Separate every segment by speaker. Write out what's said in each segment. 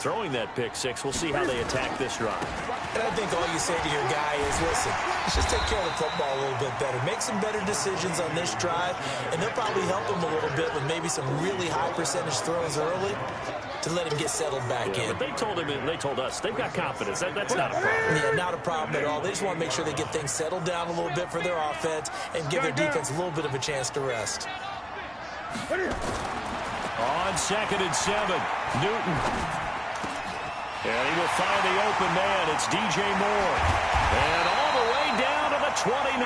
Speaker 1: throwing that pick six. We'll see how they attack this drive.
Speaker 2: And I think all you say to your guy is, listen, let's just take care of the football a little bit better. Make some better decisions on this drive, and they'll probably help him a little bit with maybe some really high percentage throws early to let him get settled back in.
Speaker 1: But they told him, and they told us, they've got confidence. That's not a problem.
Speaker 2: Yeah, not a problem at all. They just want to make sure they get things settled down a little bit for their offense and give their defense a little bit of a chance to rest.
Speaker 1: On 2nd and 7, Newton. And he will find the open man. It's DJ Moore. And all the way down to the 29.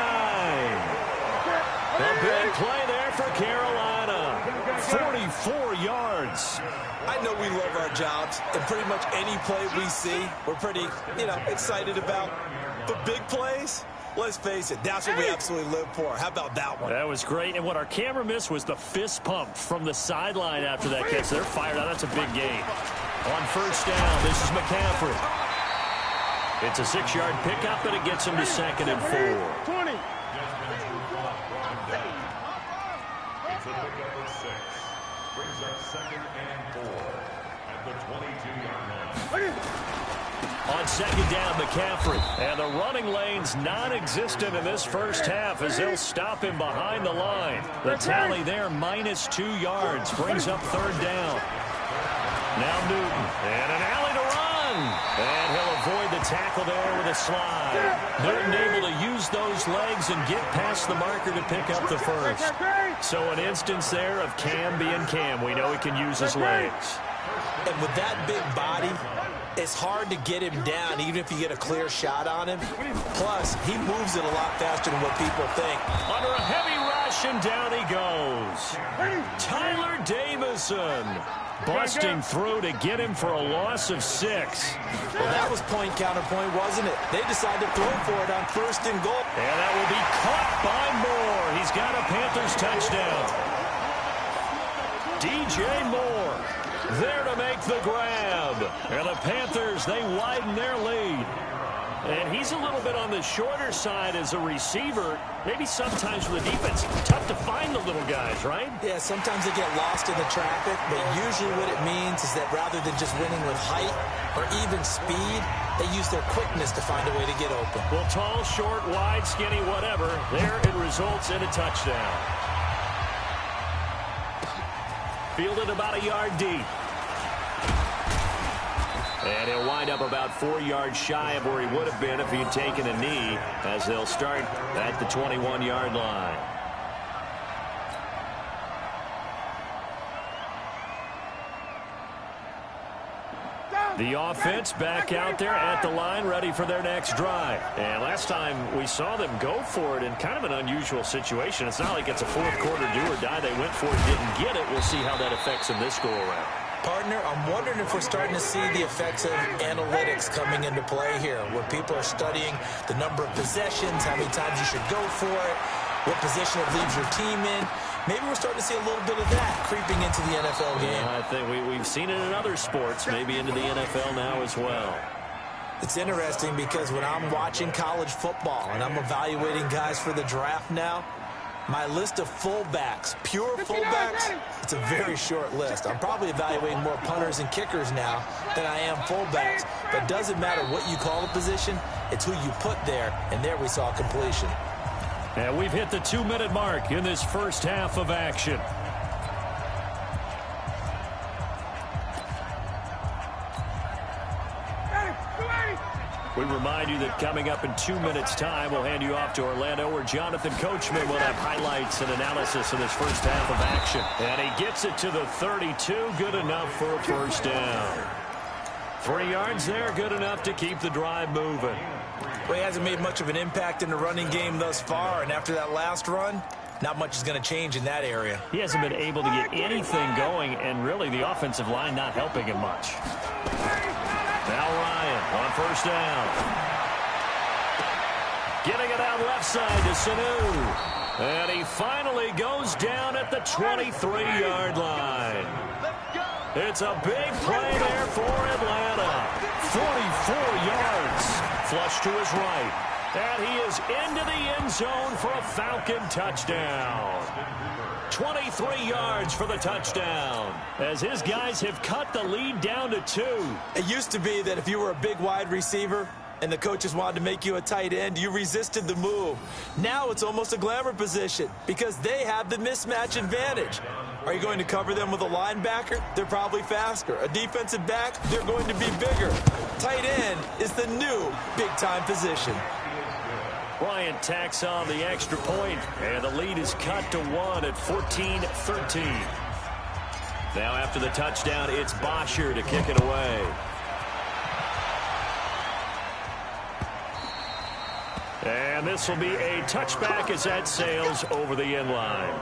Speaker 1: A big play there for Carolina. 44 yards.
Speaker 2: I know we love our jobs, and pretty much any play we see, we're pretty, excited about. But big plays, let's face it, that's what we absolutely live for. How about that one?
Speaker 1: That was great. And what our camera missed was the fist pump from the sideline after that catch. They're fired out. That's a big gain. On 1st down, this is McCaffrey. It's a 6-yard pickup, and it gets him to 2nd and 4.
Speaker 3: 20.
Speaker 4: It's a pickup of 6. Brings up 2nd and 4 at the 22-yard line.
Speaker 1: On 2nd down, McCaffrey. And the running lane's non-existent in this first half as they'll stop him behind the line. The tally there, -2 yards. Brings up 3rd down. Now Newton. And an alley to run. And he'll avoid the tackle there with a slide. Newton able to use those legs and get past the marker to pick up the first. So an instance there of Cam being Cam. We know he can use his legs.
Speaker 2: And with that big body, it's hard to get him down, even if you get a clear shot on him. Plus, he moves it a lot faster than what people think.
Speaker 1: Under a heavy rush, and down he goes. Tyler Davison busting through to get him for a loss of 6.
Speaker 2: Well, that was point counterpoint, wasn't it? They decided to throw for it on 1st and goal.
Speaker 1: And that will be caught by Moore. He's got a Panthers touchdown. DJ Moore there to make the grab. And the Panthers, they widen their lead. And he's a little bit on the shorter side as a receiver. Maybe sometimes for the defense, tough to find the little guys, right?
Speaker 2: Yeah, sometimes they get lost in the traffic, but usually what it means is that rather than just winning with height or even speed, they use their quickness to find a way to get open.
Speaker 1: Well, tall, short, wide, skinny, whatever, there it results in a touchdown. Fielded about a yard deep. And he'll wind up about 4 yards shy of where he would have been if he had taken a knee, as they'll start at the 21-yard line. The offense back out there at the line, ready for their next drive. And last time we saw them go for it in kind of an unusual situation. It's not like it's a fourth-quarter do or die. They went for it, didn't get it. We'll see how that affects them this go-around.
Speaker 2: Partner, I'm wondering if we're starting to see the effects of analytics coming into play here, where people are studying the number of possessions, how many times you should go for it, what position it leaves your team in. Maybe we're starting to see a little bit of that creeping into the NFL game.
Speaker 1: Yeah, I think we've seen it in other sports, maybe into the NFL now as well.
Speaker 2: It's interesting because when I'm watching college football and I'm evaluating guys for the draft now, my list of fullbacks, pure fullbacks, it's a very short list. I'm probably evaluating more punters and kickers now than I am fullbacks. But it doesn't matter what you call a position, it's who you put there, and there we saw completion.
Speaker 1: And we've hit the 2-minute mark in this first half of action. We remind you that coming up in 2 minutes' time, we'll hand you off to Orlando, where Jonathan Coachman will have highlights and analysis of this first half of action. And he gets it to the 32, good enough for a first down. 3 yards there, good enough to keep the drive moving.
Speaker 2: Well, he hasn't made much of an impact in the running game thus far, and after that last run, not much is going to change in that area.
Speaker 1: He hasn't been able to get anything going, and really the offensive line not helping him much. Now Ryan on first down. Getting it out left side to Sanu. And he finally goes down at the 23-yard line. It's a big play there for Atlanta. 44 yards. Flush to his right. And he is into the end zone for a Falcon touchdown. 23 yards for the touchdown, as his guys have cut the lead down to 2.
Speaker 2: It used to be that if you were a big wide receiver and the coaches wanted to make you a tight end, you resisted the move. Now it's almost a glamour position because they have the mismatch advantage. Are you going to cover them with a linebacker? They're probably faster. A defensive back? They're going to be bigger. Tight end is the new big-time position.
Speaker 1: Bryant tacks on the extra point, and the lead is cut to 1 at 14-13. Now after the touchdown, it's Bosher to kick it away. And this will be a touchback as that sails over the end line.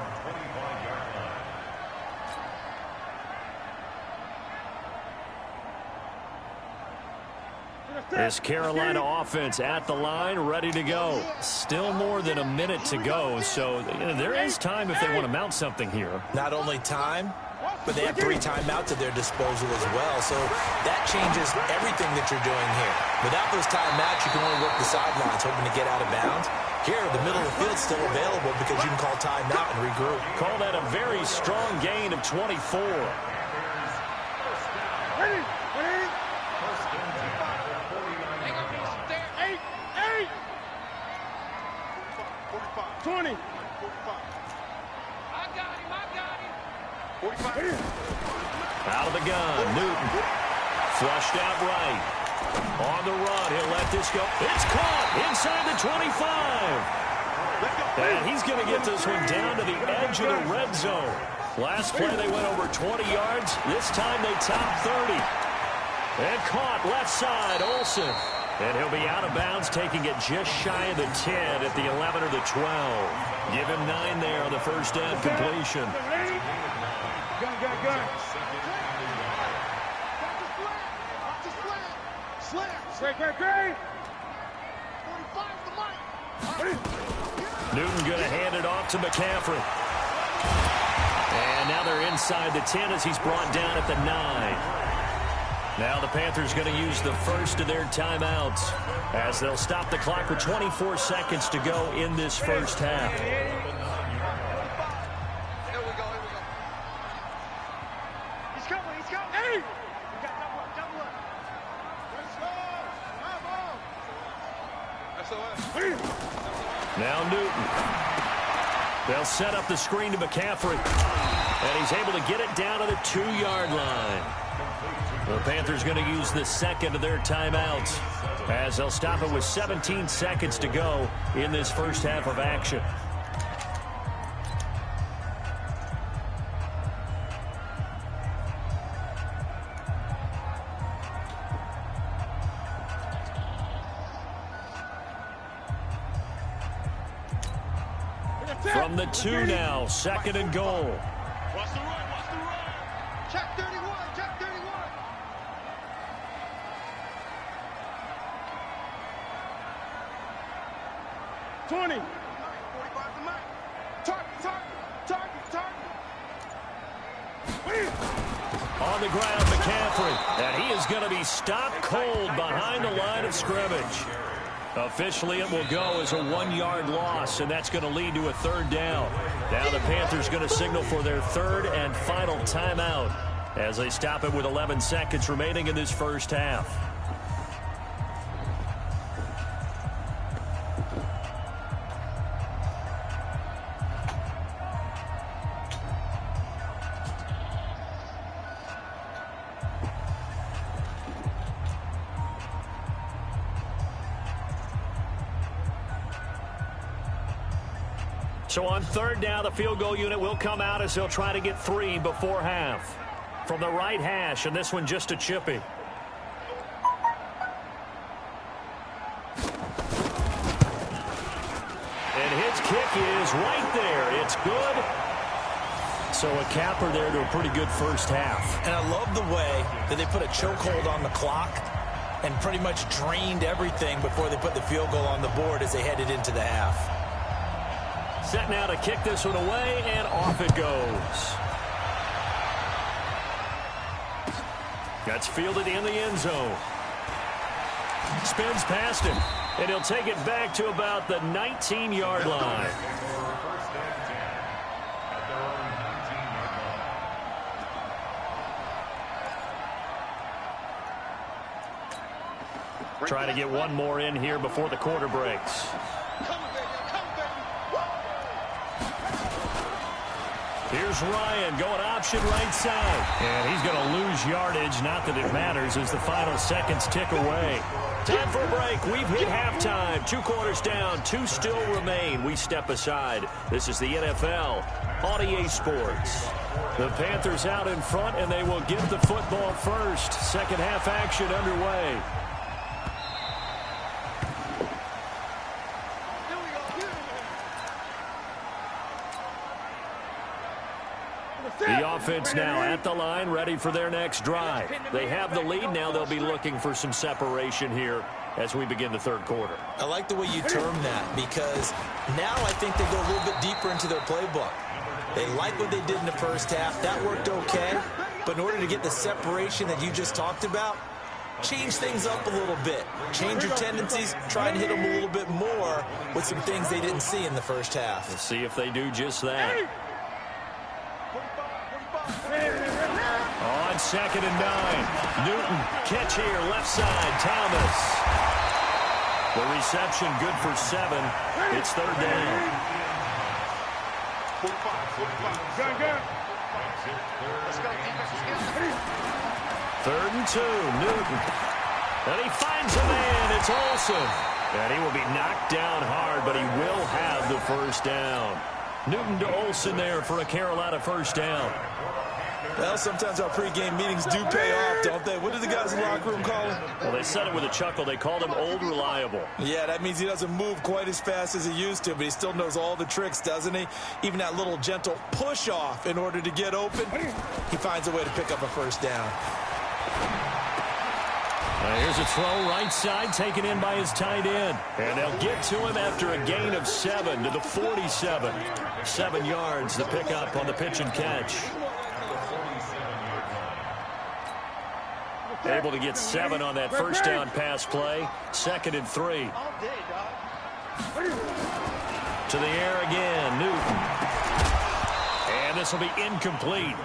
Speaker 1: This Carolina offense at the line, ready to go. Still more than a minute to go, so there is time if they want to mount something here.
Speaker 2: Not only time, but they have 3 timeouts at their disposal as well, so that changes everything that you're doing here. Without those timeouts, you can only work the sidelines, hoping to get out of bounds. Here, the middle of the field's still available because you can call timeout and regroup.
Speaker 1: Call that a very strong gain of 24.
Speaker 3: Ready? 20. 45. I got him. 45.
Speaker 1: Out of the gun, Newton. Flushed out right. On the run, he'll let this go. It's caught inside the 25. And he's going to get this one down to the edge of the red zone. Last play, they went over 20 yards. This time, they topped 30. And caught left side, Olsen. And he'll be out of bounds, taking it just shy of the 10 at the 11 or the 12. Give him 9 there on the first down completion.
Speaker 3: Gun. Great. 45 the mic.
Speaker 1: Newton going to hand it off to McCaffrey. And now they're inside the 10 as he's brought down at the 9. Now the Panthers going to use the first of their timeouts as they'll stop the clock with 24 seconds to go in this first half.
Speaker 3: Here we go. He's coming. Hey! We got double up. Let's go.
Speaker 1: Now Newton. They'll set up the screen to McCaffrey. And he's able to get it down to the 2-yard line. The Panthers going to use the second of their timeouts as they'll stop it with 17 seconds to go in this first half of action. From the 2 now, 2nd and goal.
Speaker 3: Watch the run. Check 31. 20. 45 to Mike. Target.
Speaker 1: On the ground, McCaffrey. And he is going to be stopped cold behind the line of scrimmage. Officially, it will go as a 1-yard loss, and that's going to lead to a 3rd down. Now the Panthers going to signal for their 3rd and final timeout as they stop it with 11 seconds remaining in this first half. So on 3rd down, the field goal unit will come out as they'll try to get 3 before half. From the right hash, and this one just a chippy. And his kick is right there. It's good. So a capper there to a pretty good first half.
Speaker 2: And I love the way that they put a chokehold on the clock and pretty much drained everything before they put the field goal on the board as they headed into the half.
Speaker 1: Set now to kick this one away, and off it goes. That's fielded in the end zone. Spins past him, and he'll take it back to about the 19-yard line. Trying to get one more in here before the quarter breaks. Here's Ryan going option right side. And he's going to lose yardage. Not that it matters as the final seconds tick away. Time for a break. We've hit halftime. 2 quarters down. 2 still remain. We step aside. This is the NFL on EA Sports. The Panthers out in front, and they will get the football first. Second half action underway. The offense now at the line, ready for their next drive. They have the lead. Now they'll be looking for some separation here as we begin the third quarter.
Speaker 2: I like the way you term that, because now I think they go a little bit deeper into their playbook. They like what they did in the first half. That worked okay. But in order to get the separation that you just talked about, change things up a little bit. Change your tendencies. Try and hit them a little bit more with some things they didn't see in the first half.
Speaker 1: We'll see if they do just that. On 2nd and 9. Newton, catch here, left side, Thomas. The reception good for 7. It's 3rd down. Third and 2, Newton. And he finds a man, it's Olsen. And he will be knocked down hard, but he will have the first down. Newton to Olsen there for a Carolina first down.
Speaker 2: Well, sometimes our pregame meetings do pay off, don't they? What did the guys in the locker room call him?
Speaker 1: Well, they said it with a chuckle. They called him Old Reliable.
Speaker 2: Yeah, that means he doesn't move quite as fast as he used to, but he still knows all the tricks, doesn't he? Even that little gentle push-off in order to get open, he finds a way to pick up a first down.
Speaker 1: Here's a throw right side taken in by his tight end. And they'll get to him after a gain of 7 to the 47. 7 yards, the pickup on the pitch and catch. Able to get 7 on that first down pass play. 2nd and 3. To the air again, Newton. And this will be incomplete.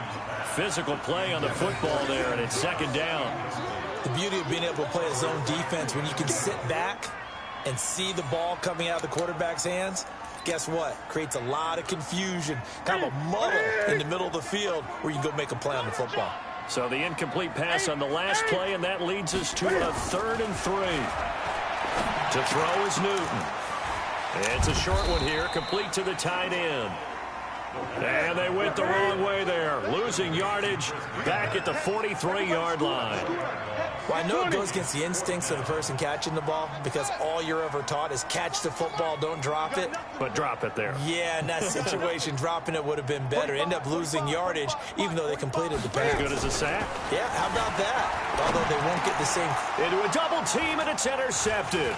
Speaker 1: Physical play on the football there, and it's 2nd down.
Speaker 2: The beauty of being able to play a zone defense when you can sit back and see the ball coming out of the quarterback's hands, guess what? Creates a lot of confusion, kind of a muddle in the middle of the field where you can go make a play on the football.
Speaker 1: So the incomplete pass on the last play, and that leads us to a 3rd and 3. To throw is Newton. It's a short one here, complete to the tight end. And they went the wrong way there, losing yardage back at the 43-yard line.
Speaker 2: Well, I know it goes against the instincts of the person catching the ball, because all you're ever taught is catch the football, don't drop it.
Speaker 1: But drop it there.
Speaker 2: Yeah, in that situation, dropping it would have been better. End up losing yardage, even though they completed the pass.
Speaker 1: As good as a sack.
Speaker 2: Yeah, how about that? Although they won't get the same.
Speaker 1: Into a double team, and it's intercepted.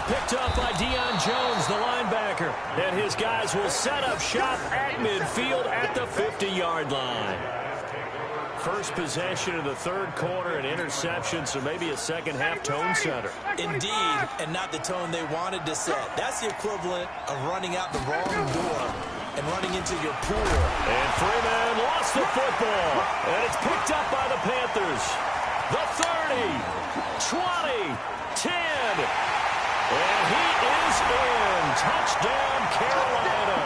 Speaker 1: Picked up by Deion Jones, the linebacker. And his guys will set up shop at midfield at the 50-yard line. First possession of the third quarter, an interception, so maybe a second-half tone setter.
Speaker 2: Indeed, and not the tone they wanted to set. That's the equivalent of running out the wrong door and running into your pool.
Speaker 1: And Freeman lost the football, and it's picked up by the Panthers. The 30, 20, 10, and he is in. Touchdown, Carolina.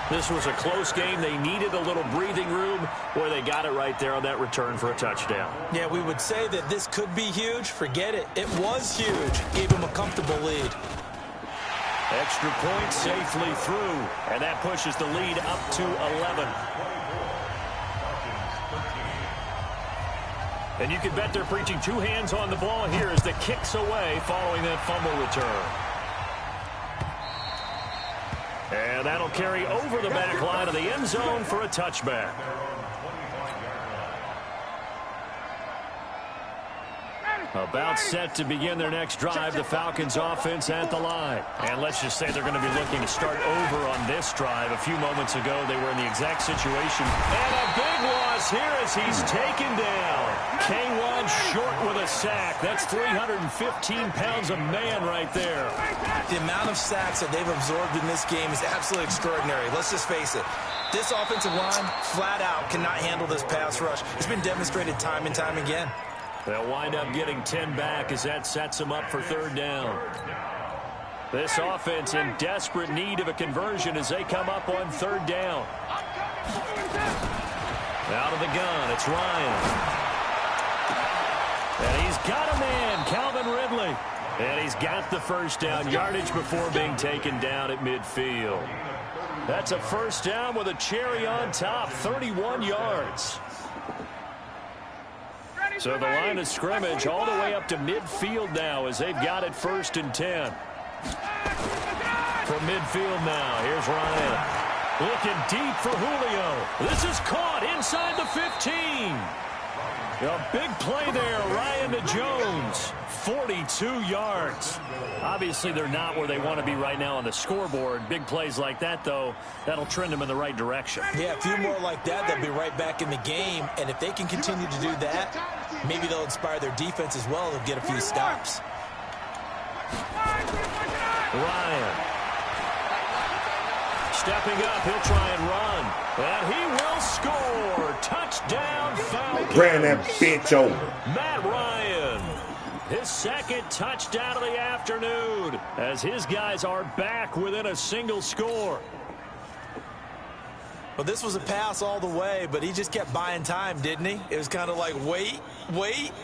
Speaker 1: This was a close game. They needed a little breathing room where they got it right there on that return for a touchdown.
Speaker 2: Yeah, we would say that this could be huge. Forget it. It was huge. Gave him a comfortable lead.
Speaker 1: Extra point safely through, and that pushes the lead up to 11. And you can bet they're preaching 2 hands on the ball here as the kick's away following that fumble return. And that'll carry over the back line of the end zone for a touchback. About set to begin their next drive, the Falcons offense at the line. And let's just say they're going to be looking to start over on this drive. A few moments ago, they were in the exact situation. And a big loss here as he's taken down. K1 short with a sack. That's 315 pounds of man right there.
Speaker 2: The amount of sacks that they've absorbed in this game is absolutely extraordinary. Let's just face it. This offensive line, flat out, cannot handle this pass rush. It's been demonstrated time and time again.
Speaker 1: They'll wind up getting 10 back as that sets them up for third down. This offense in desperate need of a conversion as they come up on third down. Out of the gun, it's Ryan. And he's got a man, Calvin Ridley. And he's got the first down yardage before being taken down at midfield. That's a first down with a cherry on top, 31 yards. So the line of scrimmage all the way up to midfield now as they've got it first and 10. From midfield now, here's Ryan. Looking deep for Julio. This is caught inside the 15. A big play there, Ryan to Jones. 42 yards. Obviously, they're not where they want to be right now on the scoreboard. Big plays like that, though, that'll trend them in the right direction.
Speaker 2: Yeah, a few more like that, they'll be right back in the game. And if they can continue to do that, maybe they'll inspire their defense as well. They'll get a few stops.
Speaker 1: Ryan. Stepping up, he'll try and run. And he will score. Touchdown, Falcons.
Speaker 5: Ran that bitch over.
Speaker 1: Matt Ryan. His second touchdown of the afternoon as his guys are back within a single score.
Speaker 2: Well, this was a pass all the way, but he just kept buying time, didn't he? It was kind of like, wait.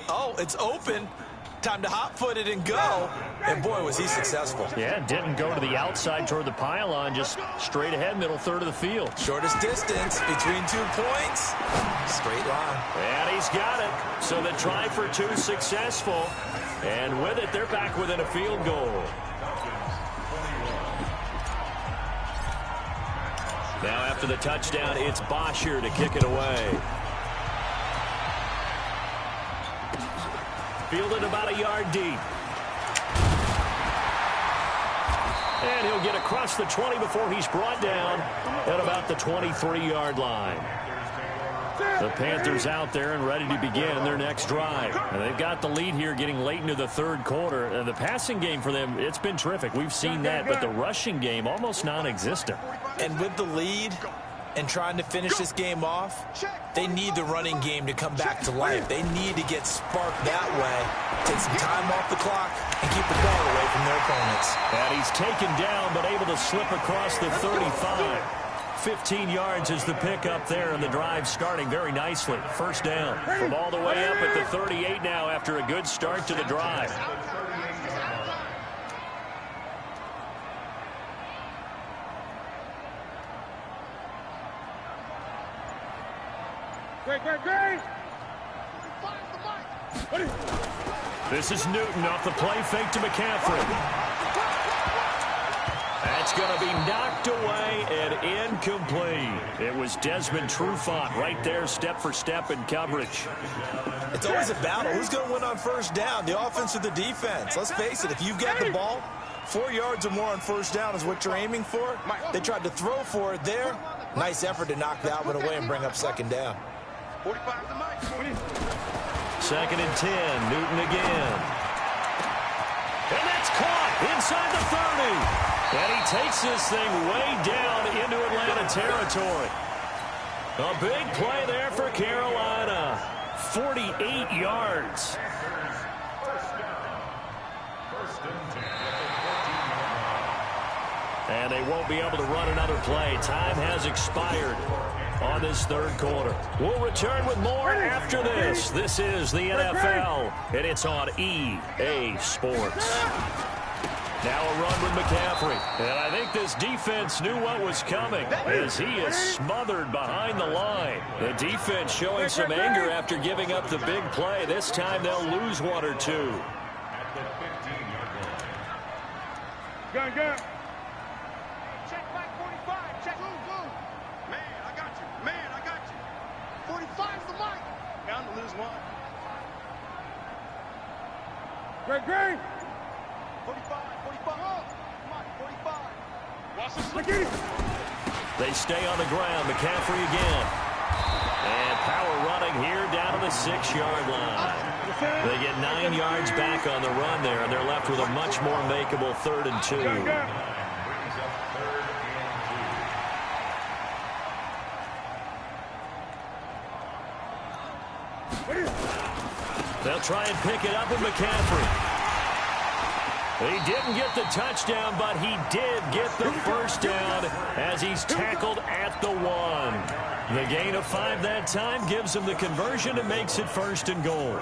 Speaker 2: Oh, it's open. Time to hot-foot it and go. And, boy, was he successful.
Speaker 1: Yeah, didn't go to the outside toward the pylon, just straight ahead, middle third of the field.
Speaker 2: Shortest distance between 2 points. Straight line.
Speaker 1: And he's got it. So the try for 2 successful. And with it, they're back within a field goal. Now after the touchdown, it's Bosher to kick it away. Fielded about a yard deep. And he'll get across the 20 before he's brought down at about the 23-yard line. The Panthers out there and ready to begin their next drive. And they've got the lead here getting late into the third quarter. And the passing game for them, it's been terrific. We've seen that, but the rushing game almost non-existent.
Speaker 2: And with the lead and trying to finish this game off, they need the running game to come back to life. They need to get sparked that way, take some time off the clock, and keep the ball away from their opponents.
Speaker 1: And he's taken down, but able to slip across the 35. 15 yards is the pickup there, and the drive starting very nicely. First down from all the way up at the 38 now after a good start to the drive.
Speaker 3: Great.
Speaker 1: This is Newton off the play fake to McCaffrey. That's going to be knocked away and incomplete. It was Desmond Trufant right there, step for step in coverage.
Speaker 2: It's always a battle. Who's going to win on first down, the offense or the defense? Let's face it, if you've got the ball, 4 yards or more on first down is what you're aiming for. They tried to throw for it there. Nice effort to knock that one away and bring up second down.
Speaker 3: 45 to Mike.
Speaker 1: 2nd and 10, Newton again. And that's caught inside the 30. And he takes this thing way down into Atlanta territory. A big play there for Carolina. 48 yards. And they won't be able to run another play. Time has expired on this third quarter. We'll return with more after this. This is the NFL, and it's on EA Sports. Now a run with McCaffrey. And I think this defense knew what was coming as he is smothered behind the line. The defense showing some anger after giving up the big play. This time they'll lose 1 or 2.
Speaker 3: Gun. Check back 45. Check. Blue. Man, I got you. 45's the mic. Bound to lose 1. Great. 45. Oh, Mike, 45. Watch the slicky.
Speaker 1: They stay on the ground. McCaffrey again. And power running here down to the 6-yard line. They get 9 yards back on the run there, and they're left with a much more makeable 3rd and 2. They'll try and pick it up with McCaffrey. He didn't get the touchdown, but he did get the first down as he's tackled at the 1. The gain of 5 that time gives him the conversion and makes it 1st and goal.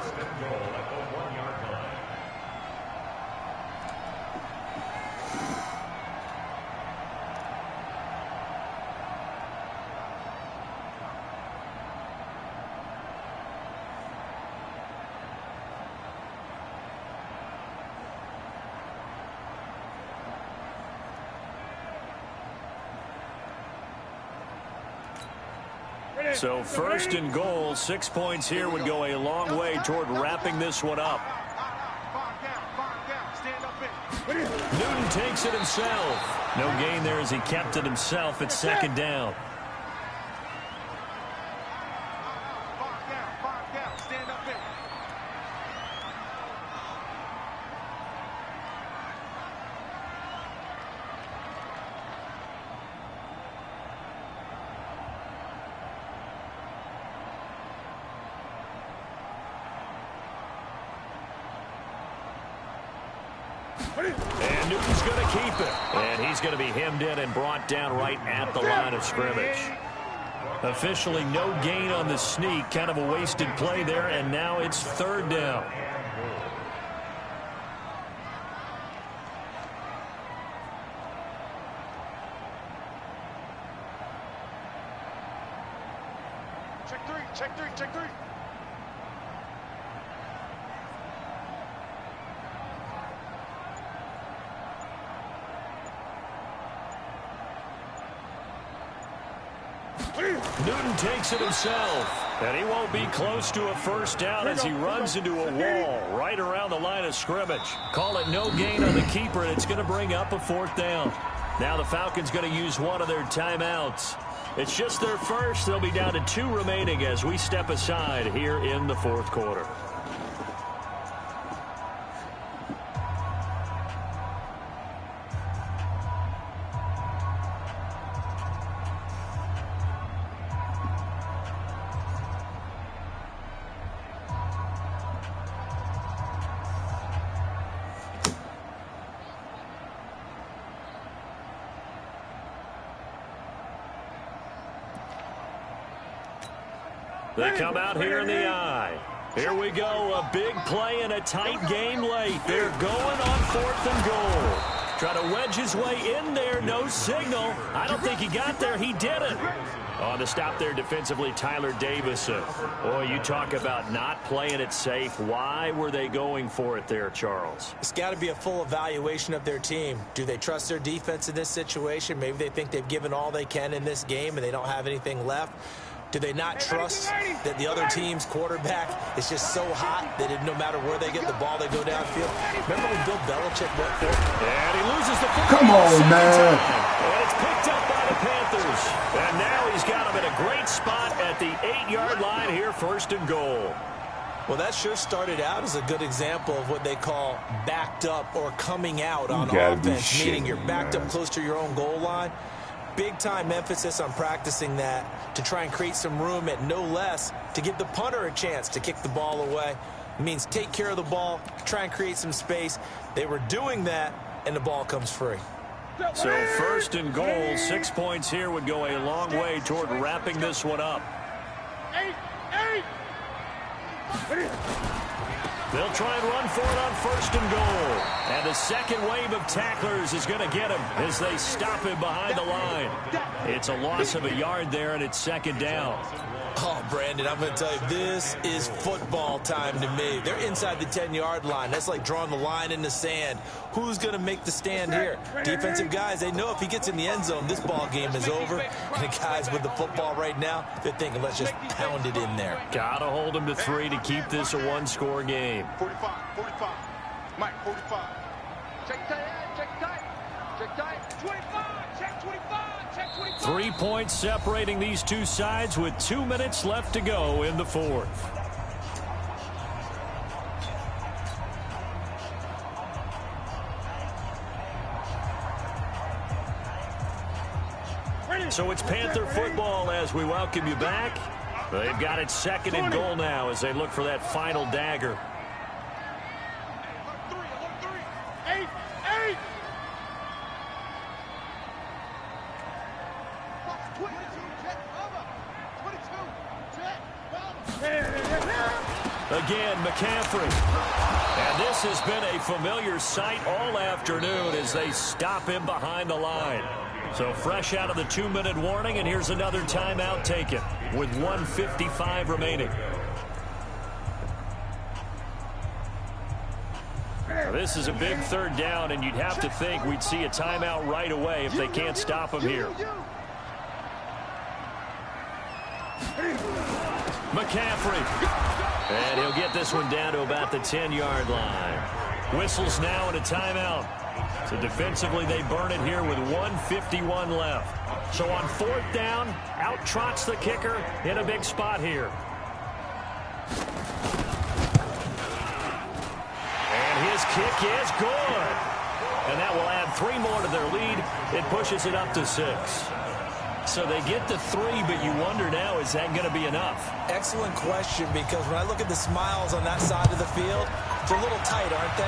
Speaker 1: So 1st and goal, 6 points here would go a long way toward wrapping this one up. Newton takes it himself. No gain there as he kept it himself at 2nd down. And Newton's going to keep it. And he's going to be hemmed in and brought down right at the line of scrimmage. Officially no gain on the sneak. Kind of a wasted play there, and now it's 3rd down.
Speaker 3: Check 3, check 3, check 3.
Speaker 1: Newton takes it himself, and he won't be close to a first down as he runs into a wall right around the line of scrimmage. Call it no gain on the keeper, and it's going to bring up a 4th down. Now the Falcons going to use one of their timeouts. It's just their first. They'll be down to 2 remaining as we step aside here in the 4th quarter. They come out here in the eye. Here we go, a big play in a tight game late. They're going on 4th and goal. Trying to wedge his way in there, no signal. I don't think he got there, he didn't. On the stop there defensively, Tyler Davison. Boy, you talk about not playing it safe. Why were they going for it there, Charles?
Speaker 2: It's got to be a full evaluation of their team. Do they trust their defense in this situation? Maybe they think they've given all they can in this game and they don't have anything left. Do they not trust that the other team's quarterback is just so hot that no matter where they get the ball, they go downfield? Remember when Bill Belichick went for it?
Speaker 1: And he loses the football.
Speaker 5: Come on, man.
Speaker 1: And it's picked up by the Panthers. And now he's got him in a great spot at the 8-yard line here, 1st and goal.
Speaker 2: Well, that sure started out as a good example of what they call backed up or coming out on offense, meaning you're backed up close to your own goal line. Big-time emphasis on practicing that to try and create some room at no less to give the punter a chance to kick the ball away. It means take care of the ball, try and create some space. They were doing that, and the ball comes free.
Speaker 1: So 1st and goal, 6 points here would go a long way toward wrapping this one up.
Speaker 3: 8.
Speaker 1: They'll try and run for it on 1st and goal. And the second wave of tacklers is going to get him as they stop him behind the line. It's a loss of a yard there, and it's 2nd down.
Speaker 2: Oh, Brandon, I'm going to tell you, this is football time to me. They're inside the 10-yard line. That's like drawing the line in the sand. Who's going to make the stand here? Defensive guys, they know if he gets in the end zone, this ball game is over. And the guys with the football right now, they're thinking, let's just pound it in there.
Speaker 1: Got to hold him to 3 to keep this a 1-score game.
Speaker 3: 45. Mike, 45. Check tight. 25, check 25, check 25.
Speaker 1: 3 points separating these two sides with 2 minutes left to go in the 4th. So it's Panther football as we welcome you back. They've got it second and goal now as they look for that final dagger.
Speaker 3: 8.
Speaker 1: Again, McCaffrey. And this has been a familiar sight all afternoon as they stop him behind the line. So fresh out of the 2-minute warning, and here's another timeout taken with 1:55 remaining. Now, this is a big third down, and you'd have to think we'd see a timeout right away if they can't stop him here. McCaffrey. And he'll get this one down to about the 10-yard line. Whistles now and a timeout. So defensively, they burn it here with 1:51 left. So on fourth down, out trots the kicker in a big spot here. And his kick is good. And that will add 3 more to their lead. It pushes it up to 6. So they get to 3, but you wonder now, is that going to be enough?
Speaker 2: Excellent question, because when I look at the smiles on that side of the field, they're a little tight, aren't they?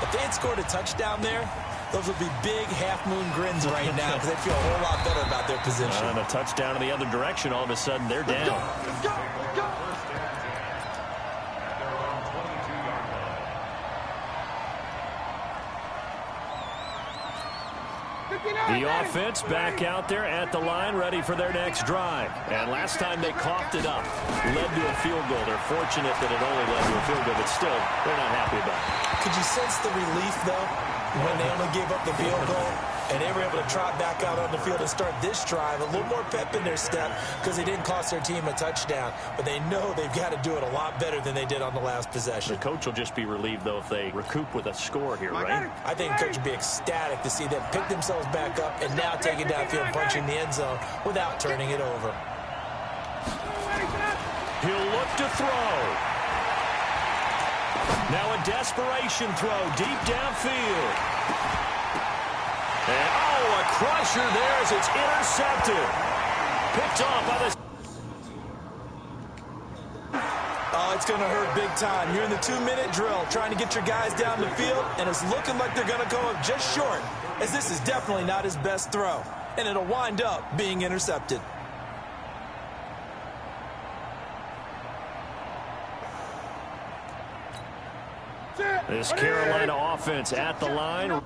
Speaker 2: If they had scored a touchdown there, those would be big half-moon grins right now because they feel a whole lot better about their position.
Speaker 1: And a touchdown in the other direction, all of a sudden they're down.
Speaker 3: Let's go.
Speaker 1: The offense back out there at the line, ready for their next drive. And last time they coughed it up, led to a field goal. They're fortunate that it only led to a field goal, but still, they're not happy about it.
Speaker 2: Could you sense the relief, though, when they only gave up the field goal and they were able to trot back out on the field and start this drive? A little more pep in their step because they didn't cost their team a touchdown, but they know they've got to do it a lot better than they did on the last possession.
Speaker 1: The coach will just be relieved, though, if they recoup with a score here, right?
Speaker 2: I think the coach would be ecstatic to see them pick themselves back up and now take it downfield, punching the end zone without turning it over.
Speaker 1: He'll look to throw. Now a desperation throw deep downfield. And, a crusher there as it's intercepted. Picked off by the...
Speaker 2: Oh, it's going to hurt big time. You're in the 2-minute drill trying to get your guys down the field, and it's looking like they're going to come up just short, as this is definitely not his best throw, and it'll wind up being intercepted.
Speaker 1: This Carolina offense at the line.